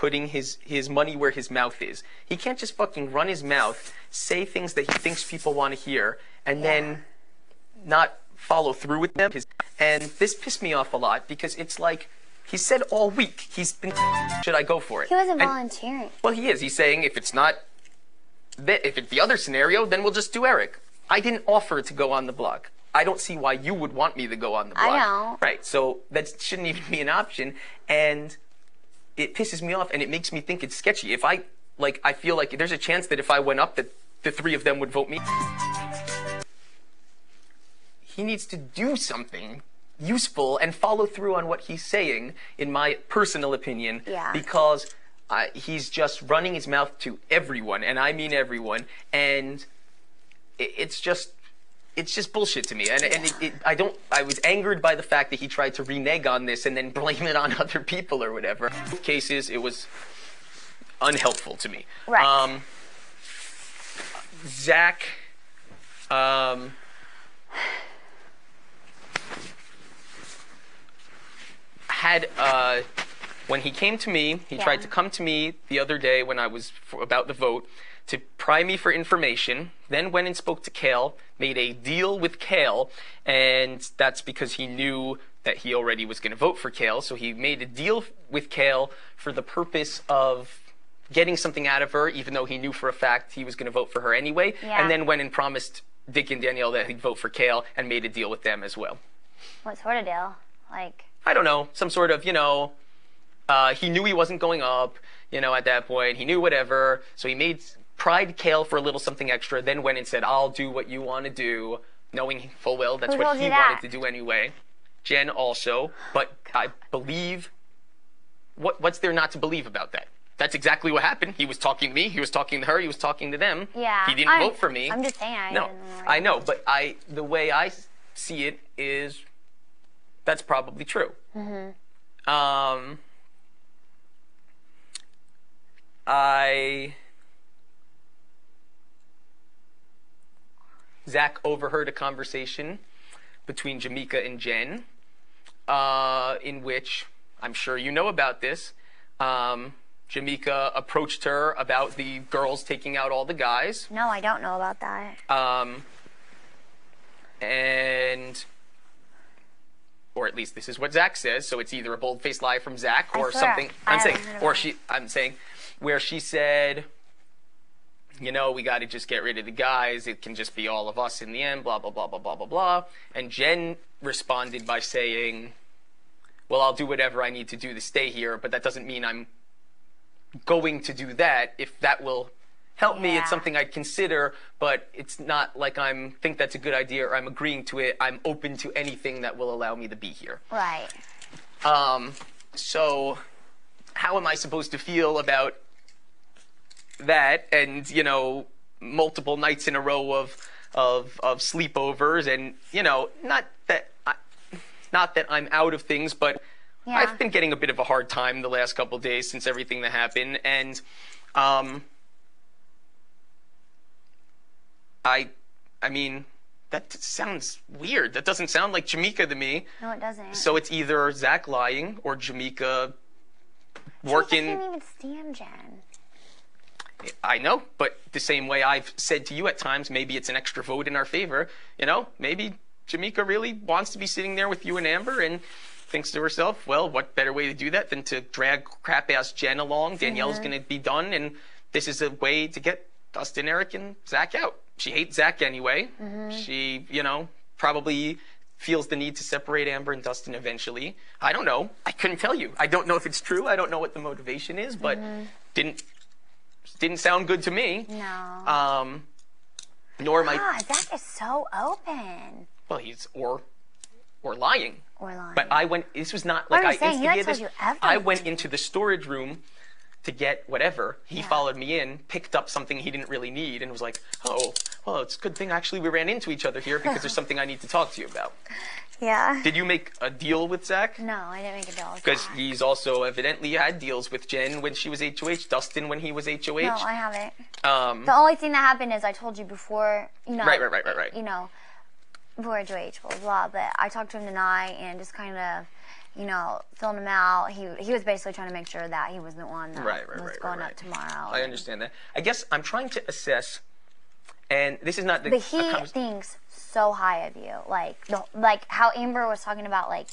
putting his money where his mouth is. He can't just fucking run his mouth, say things that he thinks people want to hear, and then not follow through with them. And this pissed me off a lot because it's like, he said all week, he's been, should I go for it? He wasn't volunteering. Well, he is. He's saying if it's not, if it's the other scenario, then we'll just do Eric. I didn't offer to go on the blog. I don't see why you would want me to go on the blog. I know. Right, so that shouldn't even be an option, and it pisses me off, and it makes me think it's sketchy. If I feel like there's a chance that if I went up, that the three of them would vote me. He needs to do something useful and follow through on what he's saying, in my personal opinion, because he's just running his mouth to everyone, and I mean everyone, and it's just bullshit to me. And I was angered by the fact that he tried to renege on this and then blame it on other people or whatever. In both cases, it was unhelpful to me. Right. Zach, had, when he came to me, he tried to come to me the other day when I was about the vote to pry me for information, then went and spoke to Kale, made a deal with Kale, and that's because he knew that he already was going to vote for Kale, so he made a deal with Kale for the purpose of getting something out of her, even though he knew for a fact he was going to vote for her anyway, and then went and promised Dick and Danielle that he'd vote for Kale and made a deal with them as well. What sort of deal? Like, I don't know, some sort of, he knew he wasn't going up, at that point. He knew whatever, so he pried Kale for a little something extra, then went and said, I'll do what you want to do, knowing full well that's what he wanted to do anyway. Jen also, but I believe, what's there not to believe about that? That's exactly what happened. He was talking to me, he was talking to her, he was talking to them. Yeah. He didn't vote for me. I'm just saying. I know, but the way I see it is, that's probably true. Zach overheard a conversation between Jamaica and Jen, in which, I'm sure you know about this, Jamaica approached her about the girls taking out all the guys. No, I don't know about that. Or at least this is what Zach says, so it's either a bold-faced lie from Zach or something. I'm saying, where she said, we got to just get rid of the guys. It can just be all of us in the end, blah, blah, blah, blah, blah, blah, blah. And Jen responded by saying, well, I'll do whatever I need to do to stay here, but that doesn't mean I'm going to do that. If that will help me, it's something I'd consider, but it's not like think that's a good idea or I'm agreeing to it. I'm open to anything that will allow me to be here. Right. So how am I supposed to feel about that? And, multiple nights in a row of sleepovers and, not that I'm out of things, but I've been getting a bit of a hard time the last couple of days since everything that happened. And, I mean, that sounds weird. That doesn't sound like Jamaica to me. No, it doesn't. So it's either Zach lying or Jamaica working. I can't even stand Jen. I know, but the same way I've said to you at times, maybe it's an extra vote in our favor. Maybe Jamaica really wants to be sitting there with you and Amber and thinks to herself, well, what better way to do that than to drag crap-ass Jen along? Danielle's going to be done, and this is a way to get Dustin, Eric, and Zach out. She hates Zach anyway. She, probably feels the need to separate Amber and Dustin eventually. I don't know. I couldn't tell you. I don't know if it's true. I don't know what the motivation is, but didn't sound good to me. No. Nor my. Zach is so open. Well, he's or lying. Or lying. But this was not What like are you saying? He instigated told this. you everything. I went into the storage room to get whatever. He followed me in, picked up something he didn't really need, and was like, oh, well, it's a good thing actually we ran into each other here because there's something I need to talk to you about. Yeah. Did you make a deal with Zach? No, I didn't make a deal with Zach. Because he's also evidently had deals with Jen when she was HOH, Dustin when he was HOH. No, I haven't. The only thing that happened is I told you before, Right. Before HOH, blah, blah, blah. But I talked to him tonight and just kind of you know, filling him out. He was basically trying to make sure that he wasn't the one that was going up tomorrow. I understand that. I guess I'm trying to assess, and this is not the. But he thinks so high of you, like how Amber was talking about, like,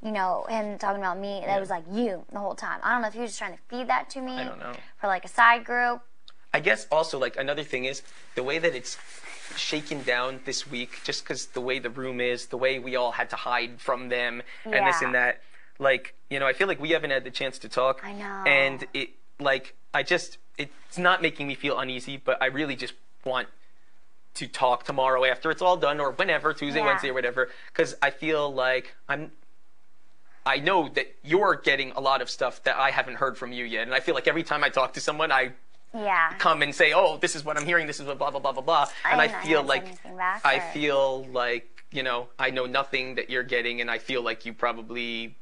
you know, him talking about me. That was like you the whole time. I don't know if he was just trying to feed that to me. I don't know. For like a side group. I guess also, like, another thing is the way that it's shaken down this week, just because the way the room is, the way we all had to hide from them, and this and that. Like, you know, I feel like we haven't had the chance to talk. I know. And it, like, it's not making me feel uneasy, but I really just want to talk tomorrow after it's all done, or whenever, Tuesday, Wednesday, or whatever, because I feel like I know that you're getting a lot of stuff that I haven't heard from you yet, and I feel like every time I talk to someone, I come and say, oh, this is what I'm hearing, this is what blah, blah, blah, blah, blah, and I feel like, you know, I know nothing that you're getting, and I feel like you probably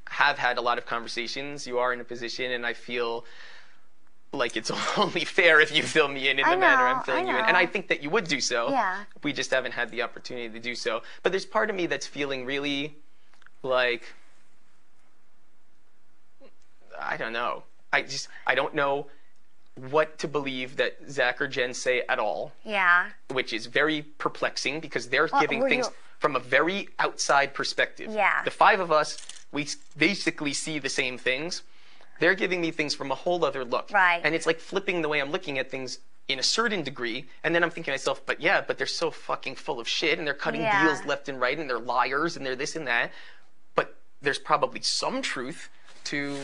have had a lot of conversations, you are in a position, and I feel like it's only fair if you fill me in the manner I'm filling you in. And I think that you would do so. Yeah. We just haven't had the opportunity to do so. But there's part of me that's feeling really, like, I don't know. I don't know what to believe that Zach or Jen say at all. Yeah. Which is very perplexing because they're giving things from a very outside perspective. Yeah. The five of us, we basically see the same things. They're giving me things from a whole other look. Right. And it's like flipping the way I'm looking at things in a certain degree. And then I'm thinking to myself, but they're so fucking full of shit and they're cutting deals left and right and they're liars and they're this and that. But there's probably some truth to...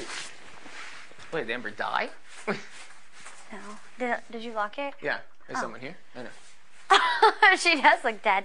Wait, did Amber die? No. Did you lock it? Yeah. Is someone here? I know. She does look dead.